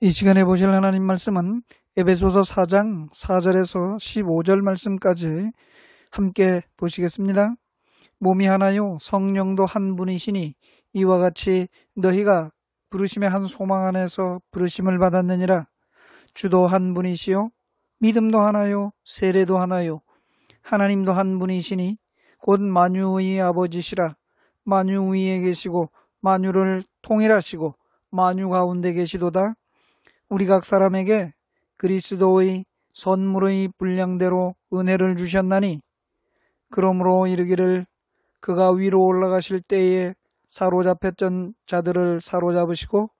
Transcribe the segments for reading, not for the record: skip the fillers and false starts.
이 시간에 보실 하나님 말씀은 에베소서 4장 4절에서 15절 말씀까지 함께 보시겠습니다. 몸이 하나요 성령도 한 분이시니 이와 같이 너희가 부르심의 한 소망 안에서 부르심을 받았느니라. 주도 한 분이시요 믿음도 하나요 세례도 하나요 하나님도 한 분이시니 곧 만유의 아버지시라. 만유 위에 계시고 만유를 통일하시고 만유 가운데 계시도다. 우리 각 사람에게 그리스도의 선물의 분량대로 은혜를 주셨나니 그러므로 이르기를 그가 위로 올라가실 때에 사로잡혔던 자들을 사로잡으시고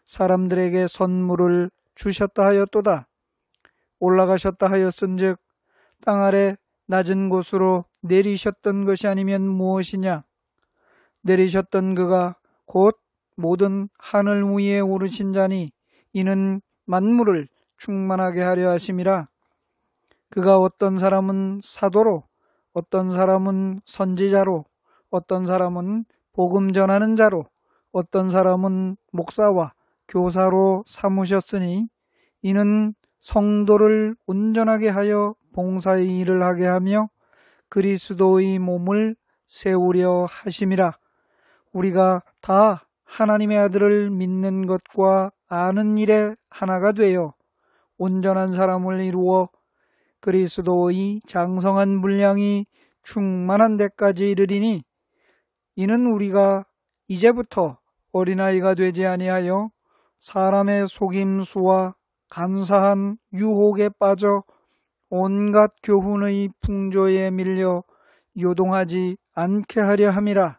사람들에게 선물을 주셨다 하였도다. 올라가셨다 하였은즉 땅 아래 낮은 곳으로 내리셨던 것이 아니면 무엇이냐. 내리셨던 그가 곧 모든 하늘 위에 오르신 자니 이는 만물을 충만하게 하려 하심이라. 그가 어떤 사람은 사도로 어떤 사람은 선지자로 어떤 사람은 복음 전하는 자로 어떤 사람은 목사와 교사로 삼으셨으니 이는 성도를 온전하게 하여 봉사의 일을 하게 하며 그리스도의 몸을 세우려 하심이라. 우리가 다 하나님의 아들을 믿는 것과 아는 일에 하나가 되어 온전한 사람을 이루어 그리스도의 장성한 분량이 충만한 데까지 이르리니 이는 우리가 이제부터 어린아이가 되지 아니하여 사람의 속임수와 간사한 유혹에 빠져 온갖 교훈의 풍조에 밀려 요동하지 않게 하려 함이라.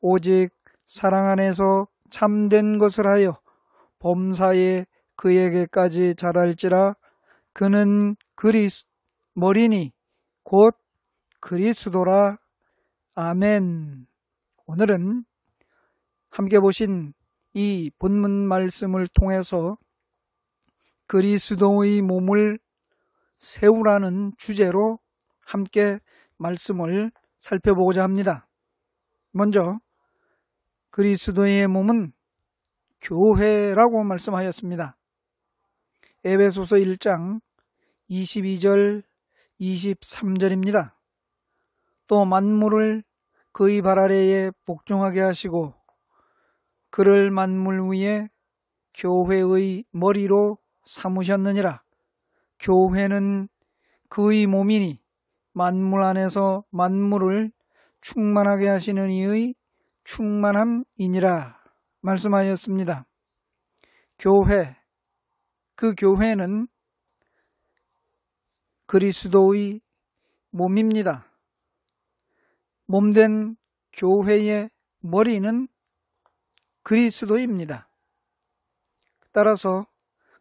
오직 사랑 안에서 참된 것을 하여 범사에 그에게까지 자랄지라. 그는 머리니 곧 그리스도라. 아멘. 오늘은 함께 보신 이 본문 말씀을 통해서 그리스도의 몸을 세우라는 주제로 함께 말씀을 살펴보고자 합니다. 먼저 그리스도의 몸은 교회라고 말씀하였습니다. 에베소서 1장 22절 23절입니다. 또 만물을 그의 발 아래에 복종하게 하시고 그를 만물 위에 교회의 머리로 삼으셨느니라. 교회는 그의 몸이니 만물 안에서 만물을 충만하게 하시는 이의 충만함이니라 말씀하였습니다. 교회, 그 교회는 그리스도의 몸입니다. 몸된 교회의 머리는 그리스도입니다. 따라서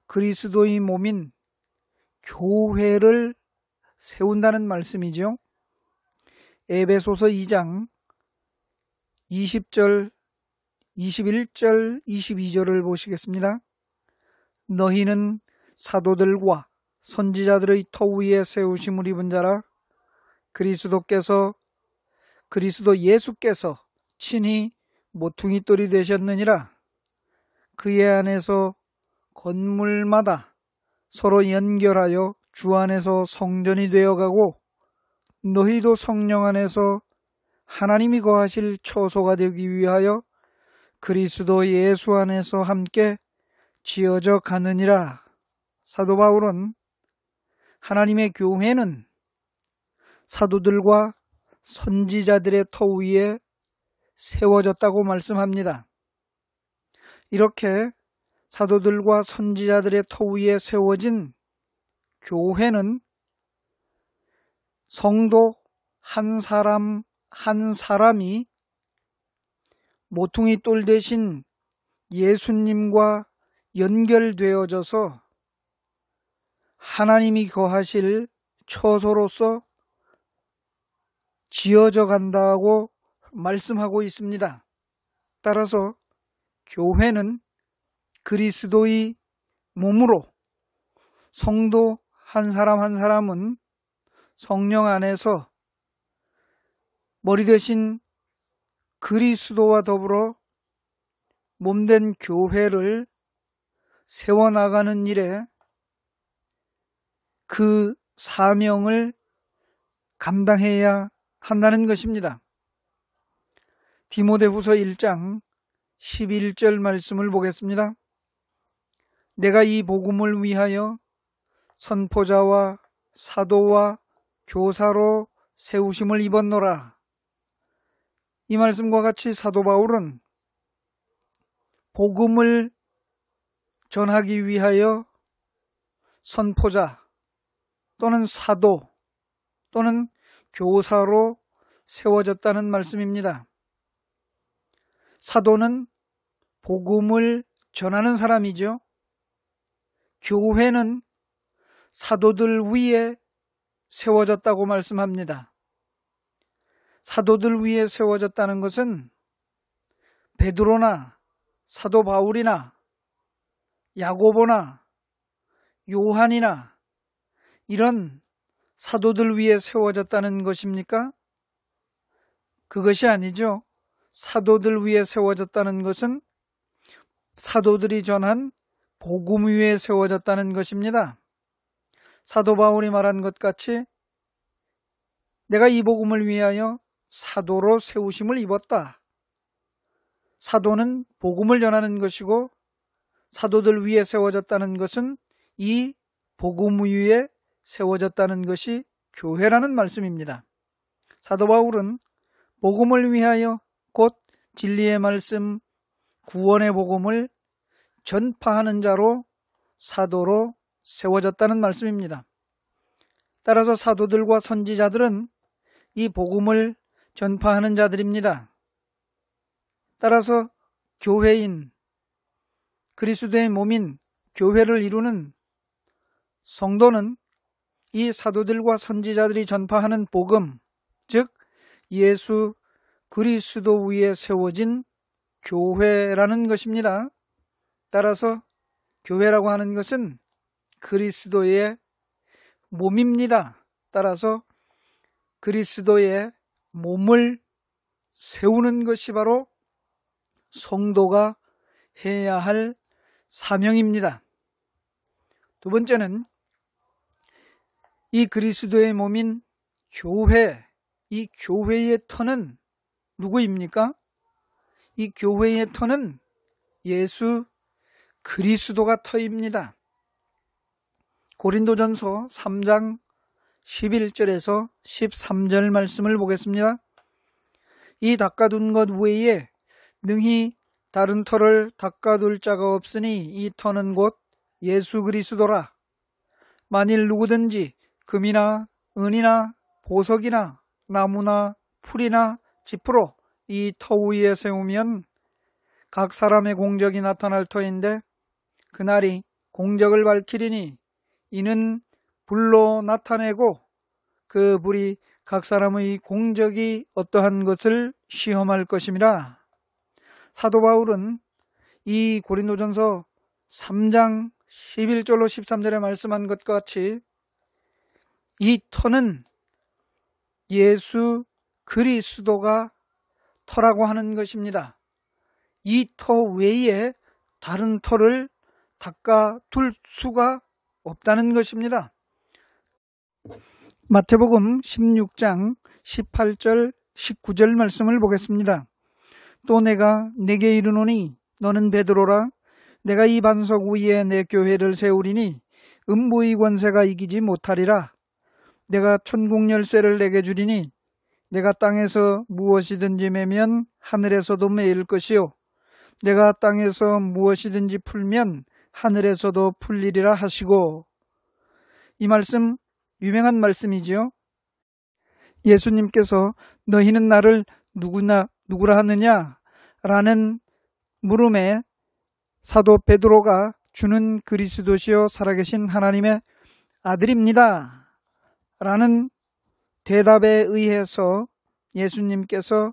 그리스도의 몸인 교회를 세운다는 말씀이죠. 에베소서 2장 20절, 21절, 22절을 보시겠습니다. 너희는 사도들과 선지자들의 터 위에 세우심을 입은 자라. 그리스도 예수께서 친히 모퉁이 돌이 되셨느니라. 그의 안에서 건물마다 서로 연결하여 주 안에서 성전이 되어가고 너희도 성령 안에서 하나님이 거하실 처소가 되기 위하여 그리스도 예수 안에서 함께 지어져 가느니라. 사도 바울은 하나님의 교회는 사도들과 선지자들의 터 위에 세워졌다고 말씀합니다. 이렇게 사도들과 선지자들의 터 위에 세워진 교회는 성도 한 사람이 모퉁이 돌 대신 예수님과 연결되어져서 하나님이 거하실 처소로서 지어져 간다고 말씀하고 있습니다. 따라서 교회는 그리스도의 몸으로 성도 한 사람 한 사람은 성령 안에서 머리 대신 그리스도와 더불어 몸된 교회를 세워나가는 일에 그 사명을 감당해야 한다는 것입니다. 디모데후서 1장 11절 말씀을 보겠습니다. 내가 이 복음을 위하여 선포자와 사도와 교사로 세우심을 입었노라. 이 말씀과 같이 사도 바울은 복음을 전하기 위하여 선포자 또는 사도 또는 교사로 세워졌다는 말씀입니다. 사도는 복음을 전하는 사람이죠. 교회는 사도들 위에 세워졌다고 말씀합니다. 사도들 위에 세워졌다는 것은 베드로나 사도 바울이나 야고보나 요한이나 이런 사도들 위에 세워졌다는 것입니까? 그것이 아니죠. 사도들 위에 세워졌다는 것은 사도들이 전한 복음 위에 세워졌다는 것입니다. 사도 바울이 말한 것 같이 내가 이 복음을 위하여 사도로 세우심을 입었다. 사도는 복음을 전하는 것이고 사도들 위에 세워졌다는 것은 이 복음 위에 세워졌다는 것이 교회라는 말씀입니다. 사도 바울은 복음을 위하여 곧 진리의 말씀, 구원의 복음을 전파하는 자로 사도로 세워졌다는 말씀입니다. 따라서 사도들과 선지자들은 이 복음을 전파하는 자들입니다. 따라서 교회인, 그리스도의 몸인 교회를 이루는 성도는 이 사도들과 선지자들이 전파하는 복음, 즉 예수 그리스도 위에 세워진 교회라는 것입니다. 따라서 교회라고 하는 것은 그리스도의 몸입니다. 따라서 그리스도의 몸을 세우는 것이 바로 성도가 해야 할 사명입니다. 두 번째는 이 그리스도의 몸인 교회, 이 교회의 터는 누구입니까? 이 교회의 터는 예수 그리스도가 터입니다. 고린도전서 3장 11절에서 13절 말씀을 보겠습니다. 이 닦아둔 것 외에 능히 다른 터를 닦아둘 자가 없으니 이 터는 곧 예수 그리스도라. 만일 누구든지 금이나 은이나 보석이나 나무나 풀이나 지프로 이 터 위에 세우면 각 사람의 공적이 나타날 터인데 그날이 공적을 밝히리니 이는 불로 나타내고 그 불이 각 사람의 공적이 어떠한 것을 시험할 것임이라. 사도 바울은 이 고린도전서 3장 11절로 13절에 말씀한 것과 같이 이 터는 예수 그리스도가 터라고 하는 것입니다. 이 터 외에 다른 터를 닦아둘 수가 없다는 것입니다. 마태복음 16장 18절 19절 말씀을 보겠습니다. 또 내가 네게 이르노니 너는 베드로라. 내가 이 반석 위에 내 교회를 세우리니 음부의 권세가 이기지 못하리라. 내가 천국 열쇠를 내게 주리니 내가 땅에서 무엇이든지 매면 하늘에서도 매일 것이요 내가 땅에서 무엇이든지 풀면 하늘에서도 풀리리라 하시고. 이 말씀 유명한 말씀이지요. 예수님께서 너희는 나를 누구라 하느냐? 라는 물음에 사도 베드로가 주는 그리스도시요 살아계신 하나님의 아들입니다. 라는 대답에 의해서 예수님께서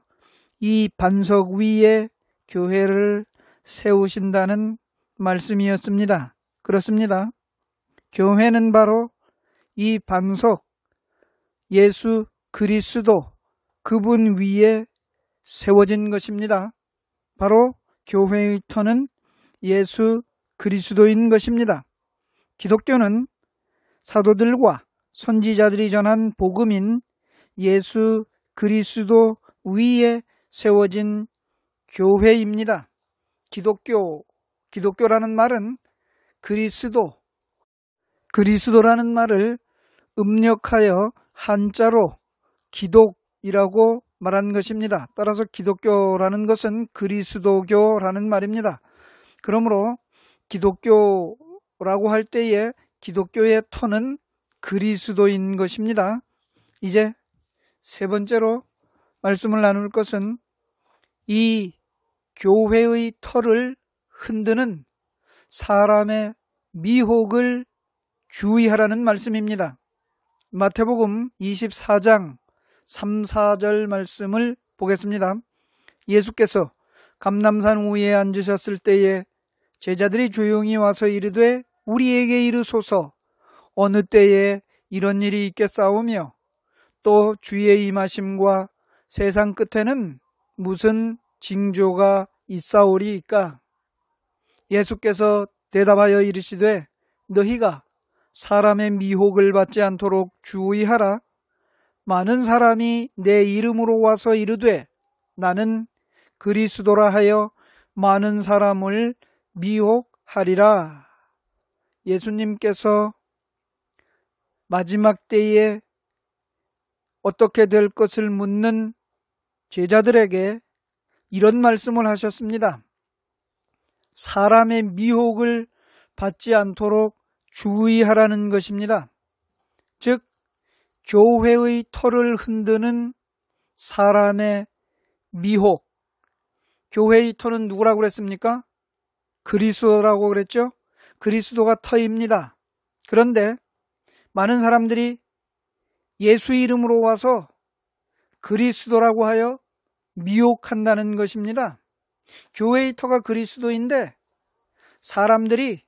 이 반석 위에 교회를 세우신다는 말씀이었습니다. 그렇습니다. 교회는 바로 이 반석 예수 그리스도 그분 위에 세워진 것입니다. 바로 교회의 터는 예수 그리스도인 것입니다. 기독교는 사도들과 선지자들이 전한 복음인 예수 그리스도 위에 세워진 교회입니다. 기독교라는 말은 그리스도라는 말을 음력하여 한자로 기독이라고 말한 것입니다. 따라서 기독교라는 것은 그리스도교라는 말입니다. 그러므로 기독교라고 할 때에 기독교의 터는 그리스도인 것입니다. 이제 세 번째로 말씀을 나눌 것은 이 교회의 터를 흔드는 사람의 미혹을 주의하라는 말씀입니다. 마태복음 24장 3, 4절 말씀을 보겠습니다. 예수께서 감람산 위에 앉으셨을 때에 제자들이 조용히 와서 이르되 우리에게 이르소서 어느 때에 이런 일이 있겠사오며 또 주의 임하심과 세상 끝에는 무슨 징조가 있사오리이까? 예수께서 대답하여 이르시되 너희가 사람의 미혹을 받지 않도록 주의하라. 많은 사람이 내 이름으로 와서 이르되 나는 그리스도라 하여 많은 사람을 미혹하리라. 예수님께서 마지막 때에 어떻게 될 것을 묻는 제자들에게 이런 말씀을 하셨습니다. 사람의 미혹을 받지 않도록 주의하라는 것입니다. 즉 교회의 터를 흔드는 사람의 미혹. 교회의 터는 누구라고 그랬습니까? 그리스도라고 그랬죠? 그리스도가 터입니다. 그런데 많은 사람들이 예수 이름으로 와서 그리스도라고 하여 미혹한다는 것입니다. 교회의 터가 그리스도인데 사람들이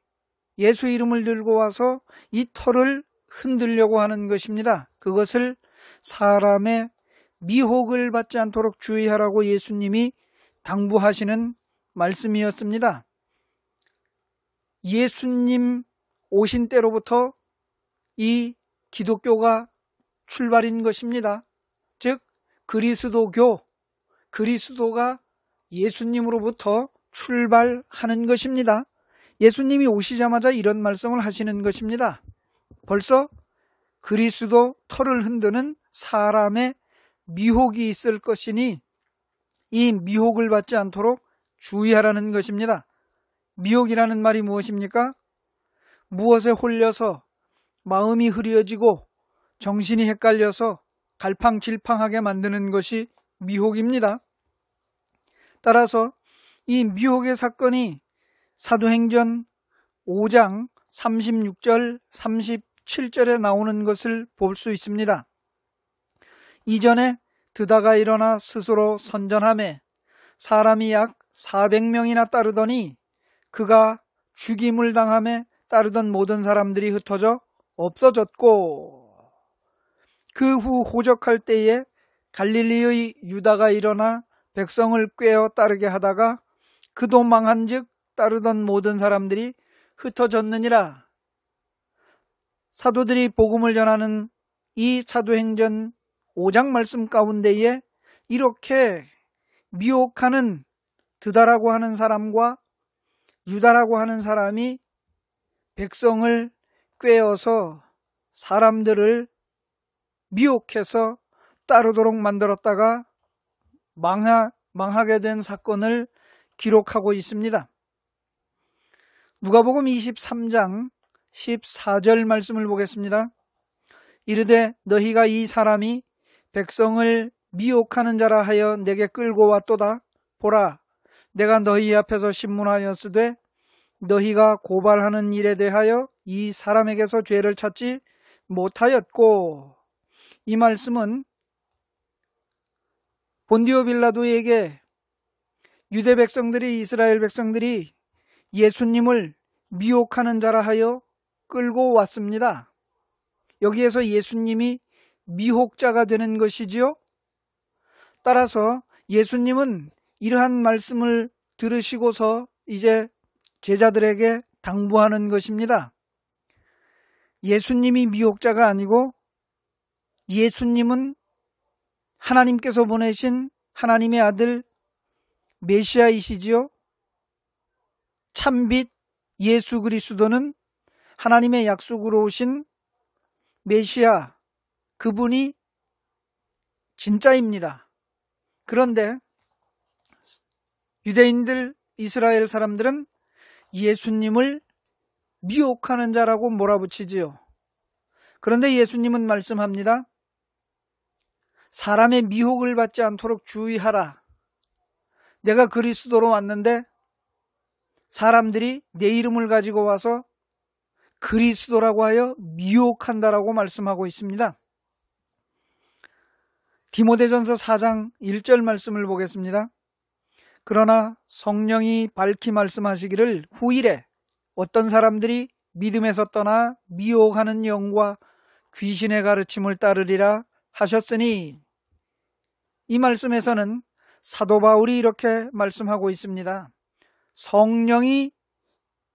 예수 이름을 들고 와서 이 터를 흔들려고 하는 것입니다. 그것을 사람의 미혹을 받지 않도록 주의하라고 예수님이 당부하시는 말씀이었습니다. 예수님 오신 때로부터 이 기독교가 출발인 것입니다. 즉 그리스도가 예수님으로부터 출발하는 것입니다. 예수님이 오시자마자 이런 말씀을 하시는 것입니다. 벌써 그리스도 터를 흔드는 사람의 미혹이 있을 것이니 이 미혹을 받지 않도록 주의하라는 것입니다. 미혹이라는 말이 무엇입니까? 무엇에 홀려서 마음이 흐려지고 정신이 헷갈려서 갈팡질팡하게 만드는 것이 미혹입니다. 따라서 이 미혹의 사건이 사도행전 5장 36절 37절에 나오는 것을 볼 수 있습니다. 이전에 드다가 일어나 스스로 선전하매 사람이 약 400명이나 따르더니 그가 죽임을 당함에 따르던 모든 사람들이 흩어져 없어졌고 그 후 호적할 때에 갈릴리의 유다가 일어나 백성을 꾀어 따르게 하다가 그도 망한즉 따르던 모든 사람들이 흩어졌느니라. 사도들이 복음을 전하는 이 사도행전 5장 말씀 가운데에 이렇게 미혹하는 드다라고 하는 사람과 유다라고 하는 사람이 백성을 꾀어서 사람들을 미혹해서 따르도록 만들었다가 망하게 된 사건을 기록하고 있습니다. 누가복음 23장 14절 말씀을 보겠습니다. 이르되 너희가 이 사람이 백성을 미혹하는 자라 하여 내게 끌고 왔도다. 보라, 내가 너희 앞에서 신문하였으되 너희가 고발하는 일에 대하여 이 사람에게서 죄를 찾지 못하였고. 이 말씀은 본디오 빌라도에게 유대 백성들이 이스라엘 백성들이 예수님을 미혹하는 자라 하여 끌고 왔습니다. 여기에서 예수님이 미혹자가 되는 것이지요. 따라서 예수님은 이러한 말씀을 들으시고서 이제 제자들에게 당부하는 것입니다. 예수님이 미혹자가 아니고 예수님은 하나님께서 보내신 하나님의 아들 메시아이시지요. 참빛 예수 그리스도는 하나님의 약속으로 오신 메시아, 그분이 진짜입니다. 그런데 유대인들, 이스라엘 사람들은 예수님을 미혹하는 자라고 몰아붙이지요. 그런데 예수님은 말씀합니다. 사람의 미혹을 받지 않도록 주의하라. 내가 그리스도로 왔는데 사람들이 내 이름을 가지고 와서 그리스도라고 하여 미혹한다라고 말씀하고 있습니다. 디모데전서 4장 1절 말씀을 보겠습니다. 그러나 성령이 밝히 말씀하시기를 후일에 어떤 사람들이 믿음에서 떠나 미혹하는 영과 귀신의 가르침을 따르리라 하셨으니, 이 말씀에서는 사도 바울이 이렇게 말씀하고 있습니다. 성령이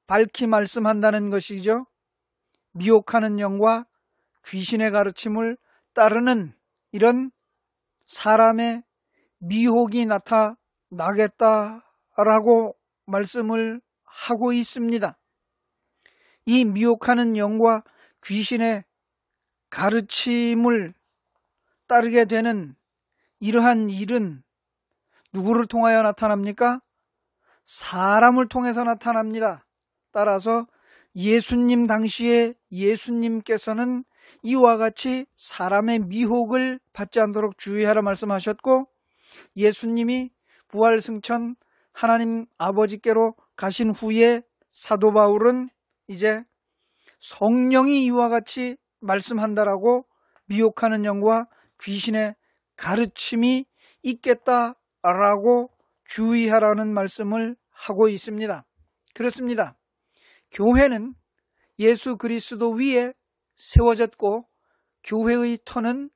밝히 말씀한다는 것이죠. 미혹하는 영과 귀신의 가르침을 따르는 이런 사람의 미혹이 나타나겠다라고 말씀을 하고 있습니다. 이 미혹하는 영과 귀신의 가르침을 따르게 되는 이러한 일은 누구를 통하여 나타납니까? 사람을 통해서 나타납니다. 따라서 예수님 당시에 예수님께서는 이와 같이 사람의 미혹을 받지 않도록 주의하라 말씀하셨고, 예수님이 부활승천 하나님 아버지께로 가신 후에 사도 바울은 이제 성령이 이와 같이 말씀한다라고 미혹하는 영과 귀신의 가르침이 있겠다라고 주의하라는 말씀을 하고 있습니다. 그렇습니다. 교회는 예수 그리스도 위에 세워졌고 교회의 터는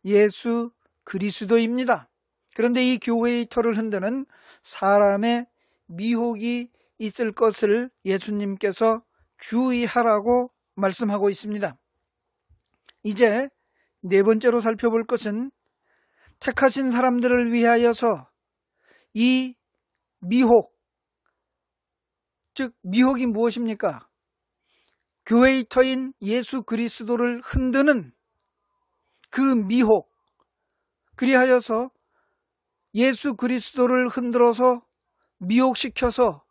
예수 그리스도입니다. 그런데 이 교회의 터를 흔드는 사람의 미혹이 있을 것을 예수님께서 주의하라고 말씀하고 있습니다. 이제 네 번째로 살펴볼 것은 택하신 사람들을 위하여서 이 미혹, 즉 미혹이 무엇입니까? 교회의 터인 예수 그리스도를 흔드는 그 미혹, 그리하여서 예수 그리스도를 흔들어서 미혹시켜서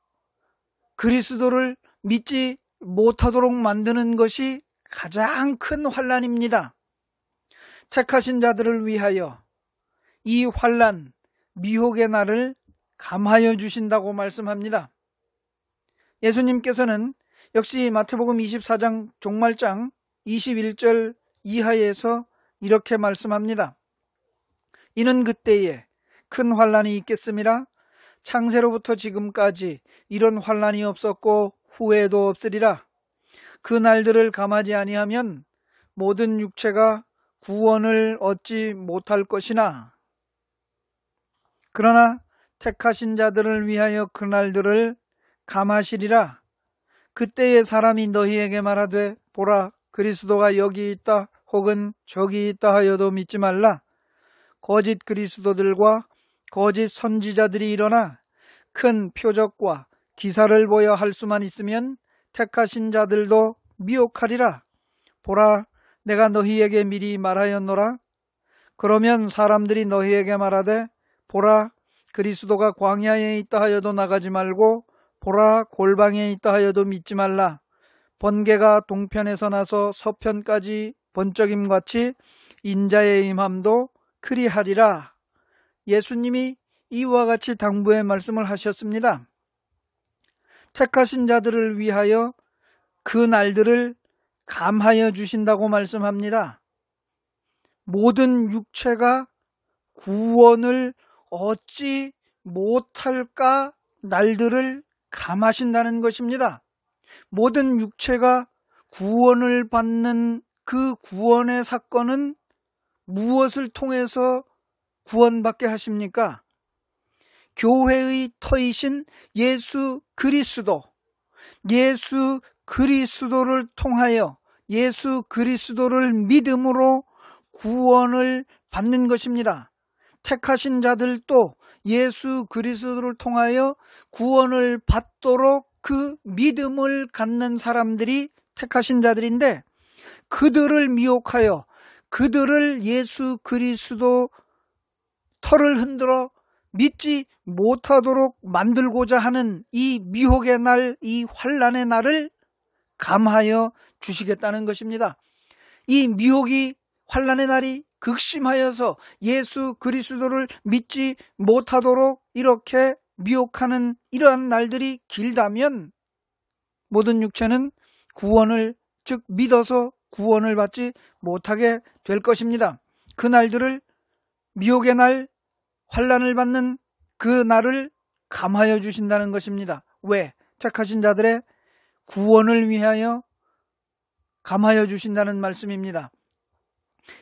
그리스도를 믿지 못하도록 만드는 것이 가장 큰 환난입니다. 택하신 자들을 위하여 이 환난, 미혹의 날을 감하여 주신다고 말씀합니다. 예수님께서는 역시 마태복음 24장 종말장 21절 이하에서 이렇게 말씀합니다. 이는 그때에 큰 환난이 있겠음이라. 창세로부터 지금까지 이런 환난이 없었고 후에도 없으리라. 그 날들을 감하지 아니하면 모든 육체가 구원을 얻지 못할 것이나, 그러나 택하신 자들을 위하여 그 날들을 감하시리라. 그때에 사람이 너희에게 말하되 보라 그리스도가 여기 있다 혹은 저기 있다 하여도 믿지 말라. 거짓 그리스도들과 거짓 선지자들이 일어나 큰 표적과 기사를 보여 할 수만 있으면 택하신 자들도 미혹하리라. 보라 내가 너희에게 미리 말하였노라. 그러면 사람들이 너희에게 말하되 보라 그리스도가 광야에 있다 하여도 나가지 말고 보라 골방에 있다 하여도 믿지 말라. 번개가 동편에서 나서 서편까지 번쩍임같이 인자의 임함도 그리하리라. 예수님이 이와 같이 당부의 말씀을 하셨습니다. 택하신 자들을 위하여 그 날들을 감하여 주신다고 말씀합니다. 모든 육체가 구원을 얻지 못할까 날들을 감하신다는 것입니다. 모든 육체가 구원을 받는 그 구원의 사건은 무엇을 통해서 구원받게 하십니까? 교회의 터이신 예수 그리스도, 예수 그리스도를 통하여 예수 그리스도를 믿음으로 구원을 받는 것입니다. 택하신 자들도 예수 그리스도를 통하여 구원을 받도록 그 믿음을 갖는 사람들이 택하신 자들인데, 그들을 미혹하여 그들을 예수 그리스도 털을 흔들어 믿지 못하도록 만들고자 하는 이 미혹의 날, 이 환난의 날을 감하여 주시겠다는 것입니다. 이 미혹이, 환난의 날이 극심하여서 예수 그리스도를 믿지 못하도록 이렇게 미혹하는 이러한 날들이 길다면 모든 육체는 구원을, 즉 믿어서 구원을 받지 못하게 될 것입니다. 그 날들을, 미혹의 날, 환난을 받는 그 날을 감하여 주신다는 것입니다. 왜? 택하신 자들의 구원을 위하여 감하여 주신다는 말씀입니다.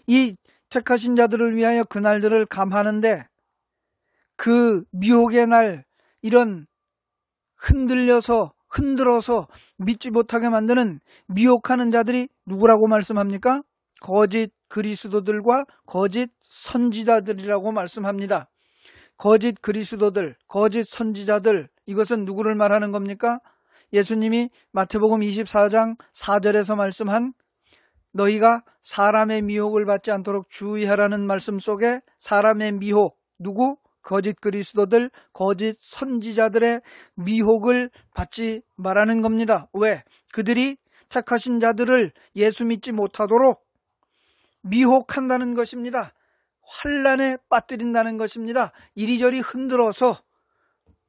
이 택하신 자들을 위하여 그 날들을 감하는데, 그 미혹의 날, 이런 흔들어서 믿지 못하게 만드는 미혹하는 자들이 누구라고 말씀합니까? 거짓 그리스도들과 거짓 선지자들이라고 말씀합니다. 거짓 그리스도들, 거짓 선지자들, 이것은 누구를 말하는 겁니까? 예수님이 마태복음 24장 4절에서 말씀한 너희가 사람의 미혹을 받지 않도록 주의하라는 말씀 속에 사람의 미혹, 누구? 거짓 그리스도들, 거짓 선지자들의 미혹을 받지 말라는 겁니다. 왜? 그들이 택하신 자들을 예수 믿지 못하도록 미혹한다는 것입니다. 환난에 빠뜨린다는 것입니다. 이리저리 흔들어서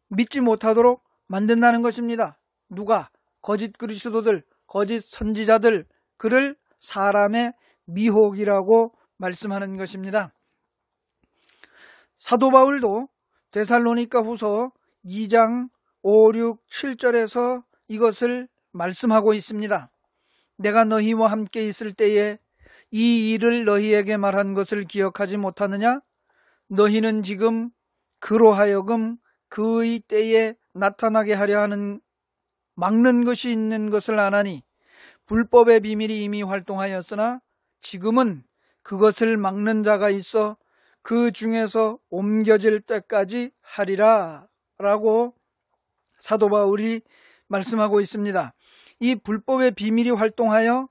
믿지 못하도록 만든다는 것입니다. 누가? 거짓 그리스도들, 거짓 선지자들, 그를 사람의 미혹이라고 말씀하는 것입니다. 사도 바울도 데살로니가 후서 2장 5, 6, 7절에서 이것을 말씀하고 있습니다. 내가 너희와 함께 있을 때에 이 일을 너희에게 말한 것을 기억하지 못하느냐? 너희는 지금 그로 하여금 그의 때에 나타나게 하려 하는 막는 것이 있는 것을 아나니 불법의 비밀이 이미 활동하였으나 지금은 그것을 막는 자가 있어 그 중에서 옮겨질 때까지 하리라 라고 사도 바울이 말씀하고 있습니다. 이 불법의 비밀이 활동하여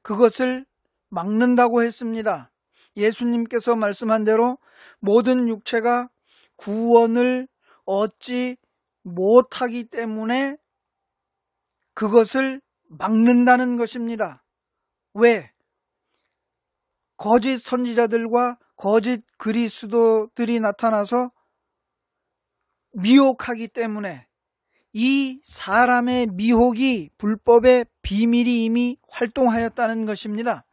그것을 막는다고 했습니다. 예수님께서 말씀한 대로 모든 육체가 구원을 얻지 못하기 때문에 그것을 막는다는 것입니다. 왜? 거짓 선지자들과 거짓 그리스도들이 나타나서 미혹하기 때문에 이 사람의 미혹이, 불법의 비밀이 이미 활동하였다는 것입니다.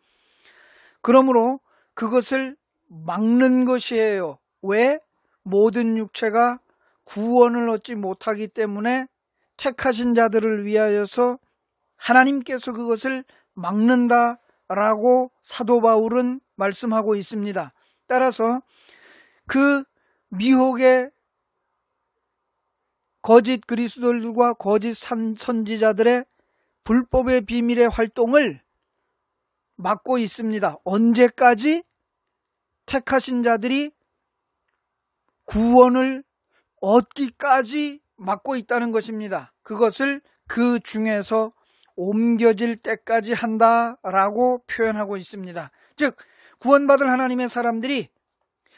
그러므로 그것을 막는 것이에요. 왜? 모든 육체가 구원을 얻지 못하기 때문에 택하신 자들을 위하여서 하나님께서 그것을 막는다라고 사도 바울은 말씀하고 있습니다. 따라서 그 미혹의 거짓 그리스도들과 거짓 선지자들의 불법의 비밀의 활동을 막고 있습니다. 언제까지? 택하신 자들이 구원을 얻기까지 막고 있다는 것입니다. 그것을 그 중에서 옮겨질 때까지 한다라고 표현하고 있습니다. 즉 구원받을 하나님의 사람들이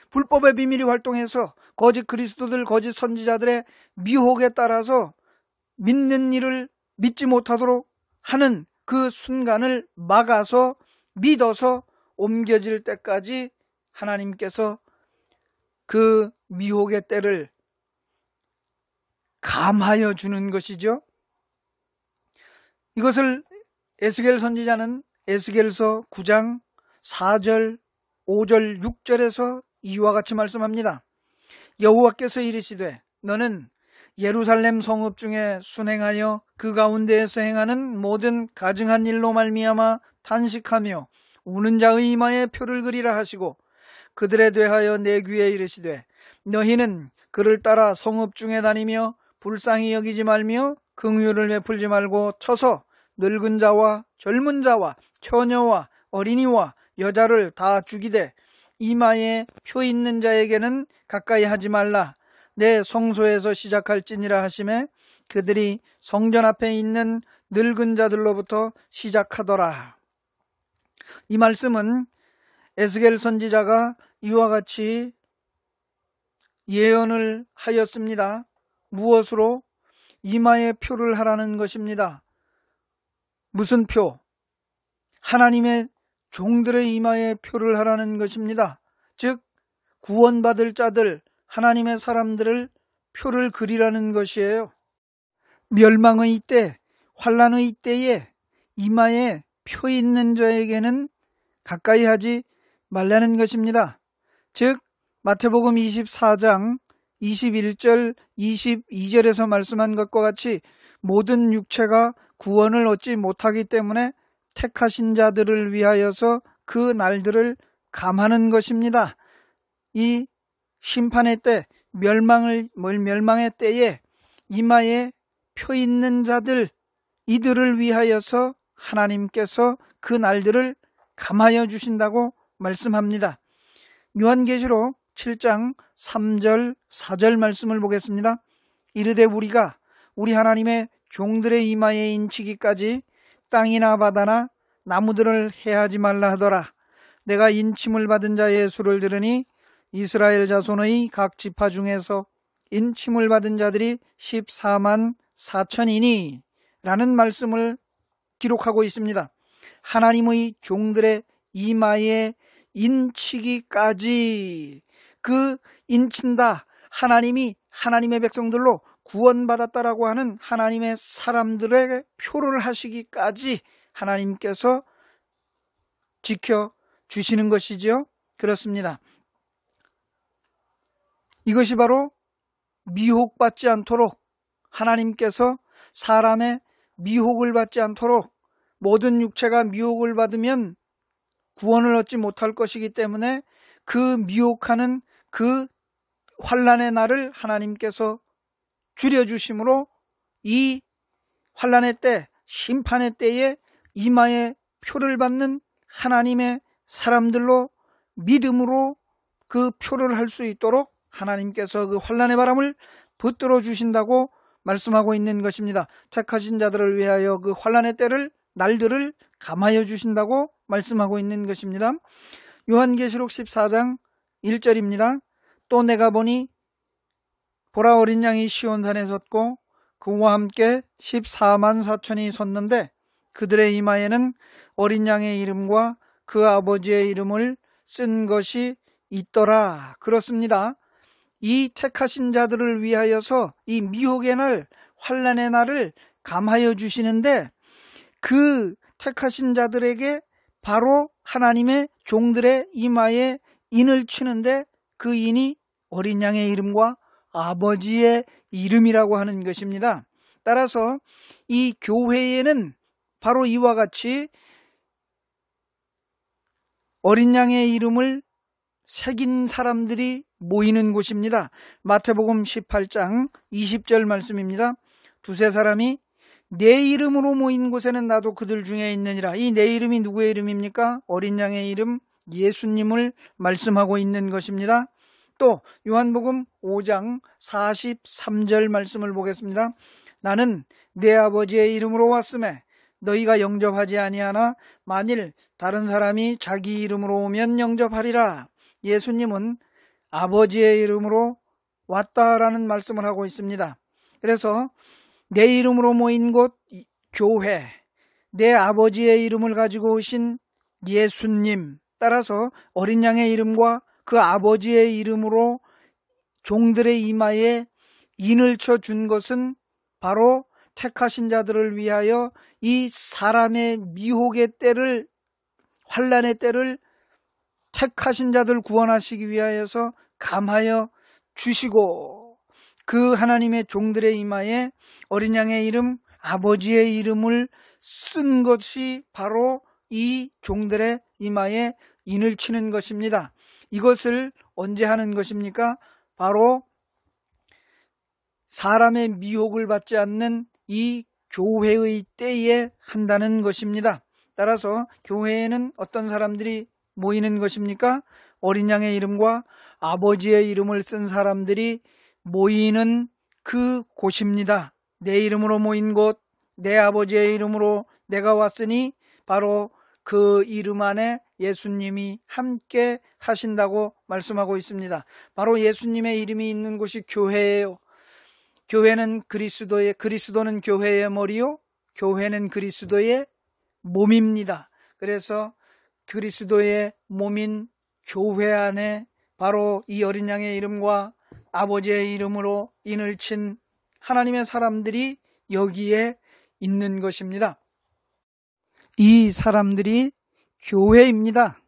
불법의 비밀이 활동해서 거짓 그리스도들, 거짓 선지자들의 미혹에 따라서 믿는 일을 믿지 못하도록 하는 그 순간을 막아서 믿어서 옮겨질 때까지 하나님께서 그 미혹의 때를 감하여 주는 것이죠. 이것을 에스겔 선지자는 에스겔서 9장 4절, 5절, 6절에서 이와 같이 말씀합니다. 여호와께서 이르시되 너는 예루살렘 성읍 중에 순행하여 그 가운데에서 행하는 모든 가증한 일로 말미암아 탄식하며 우는 자의 이마에 표를 그리라 하시고 그들에 대하여 내 귀에 이르시되 너희는 그를 따라 성읍 중에 다니며 불쌍히 여기지 말며 긍휼을 베풀지 말고 쳐서 늙은 자와 젊은 자와 처녀와 어린이와 여자를 다 죽이되 이마에 표 있는 자에게는 가까이 하지 말라. 내 성소에서 시작할지니라 하시매 그들이 성전 앞에 있는 늙은 자들로부터 시작하더라. 이 말씀은 에스겔 선지자가 이와 같이 예언을 하였습니다. 무엇으로? 이마에 표를 하라는 것입니다. 무슨 표? 하나님의 종들의 이마에 표를 하라는 것입니다. 즉 구원받을 자들, 하나님의 사람들을 표를 그리라는 것이에요. 멸망의 때, 환난의 때에 이마에 표 있는 자에게는 가까이 하지 말라는 것입니다. 즉 마태복음 24장 21절 22절에서 말씀한 것과 같이 모든 육체가 구원을 얻지 못하기 때문에 택하신 자들을 위하여서 그 날들을 감하는 것입니다. 이 심판의 때, 멸망의 때에 이마에 표 있는 자들, 이들을 위하여서 하나님께서 그 날들을 감하여 주신다고 말씀합니다. 요한계시록 7장 3절 4절 말씀을 보겠습니다. 이르되 우리가 우리 하나님의 종들의 이마에 인치기까지 땅이나 바다나 나무들을 해하지 말라 하더라. 내가 인침을 받은 자의 수를 들으니 이스라엘 자손의 각 지파 중에서 인침을 받은 자들이 14만 4천이니 라는 말씀을 기록하고 있습니다. 하나님의 종들의 이마에 인치기까지, 그 인친다, 하나님이 하나님의 백성들로 구원받았다라고 하는 하나님의 사람들에게 표를 하시기까지 하나님께서 지켜주시는 것이죠. 그렇습니다. 이것이 바로 미혹받지 않도록, 하나님께서 사람의 미혹을 받지 않도록, 모든 육체가 미혹을 받으면 구원을 얻지 못할 것이기 때문에 그 미혹하는 그 환난의 날을 하나님께서 줄여주심으로 이 환난의 때, 심판의 때에 이마에 표를 받는 하나님의 사람들로 믿음으로 그 표를 할 수 있도록 하나님께서 그 환난의 바람을 붙들어 주신다고 말씀하고 있는 것입니다. 택하신 자들을 위하여 그 환난의 때를, 날들을 감하여 주신다고 말씀하고 있는 것입니다. 요한계시록 14장 1절입니다. 또 내가 보니 보라 어린 양이 시온산에 섰고 그와 함께 14만 4천이 섰는데 그들의 이마에는 어린 양의 이름과 그 아버지의 이름을 쓴 것이 있더라. 그렇습니다. 이 택하신 자들을 위하여서 이 미혹의 날, 환난의 날을 감하여 주시는데 그 택하신 자들에게 바로 하나님의 종들의 이마에 인을 치는데 그 인이 어린 양의 이름과 아버지의 이름이라고 하는 것입니다. 따라서 이 교회에는 바로 이와 같이 어린 양의 이름을 새긴 사람들이 모이는 곳입니다. 마태복음 18장 20절 말씀입니다. 두세 사람이 내 이름으로 모인 곳에는 나도 그들 중에 있느니라. 이 내 이름이 누구의 이름입니까? 어린 양의 이름 예수님을 말씀하고 있는 것입니다. 또 요한복음 5장 43절 말씀을 보겠습니다. 나는 내 아버지의 이름으로 왔음에 너희가 영접하지 아니하나 만일 다른 사람이 자기 이름으로 오면 영접하리라. 예수님은 아버지의 이름으로 왔다라는 말씀을 하고 있습니다. 그래서 내 이름으로 모인 곳 교회, 내 아버지의 이름을 가지고 오신 예수님, 따라서 어린 양의 이름과 그 아버지의 이름으로 종들의 이마에 인을 쳐준 것은 바로 택하신 자들을 위하여 이 사람의 미혹의 때를, 환난의 때를 택하신 자들 구원하시기 위하여서 감하여 주시고 그 하나님의 종들의 이마에 어린 양의 이름, 아버지의 이름을 쓴 것이 바로 이 종들의 이마에 인을 치는 것입니다. 이것을 언제 하는 것입니까? 바로 사람의 미혹을 받지 않는 이 교회의 때에 한다는 것입니다. 따라서 교회에는 어떤 사람들이 모이는 것입니까? 어린 양의 이름과 아버지의 이름을 쓴 사람들이 모이는 그 곳입니다. 내 이름으로 모인 곳, 내 아버지의 이름으로 내가 왔으니 바로 그 이름 안에 예수님이 함께 하신다고 말씀하고 있습니다. 바로 예수님의 이름이 있는 곳이 교회예요. 교회는 그리스도는 교회의 머리요, 교회는 그리스도의 몸입니다. 그래서 그리스도의 몸인 교회 안에 바로 이 어린 양의 이름과 아버지의 이름으로 인을 친 하나님의 사람들이 여기에 있는 것입니다. 이 사람들이 교회입니다.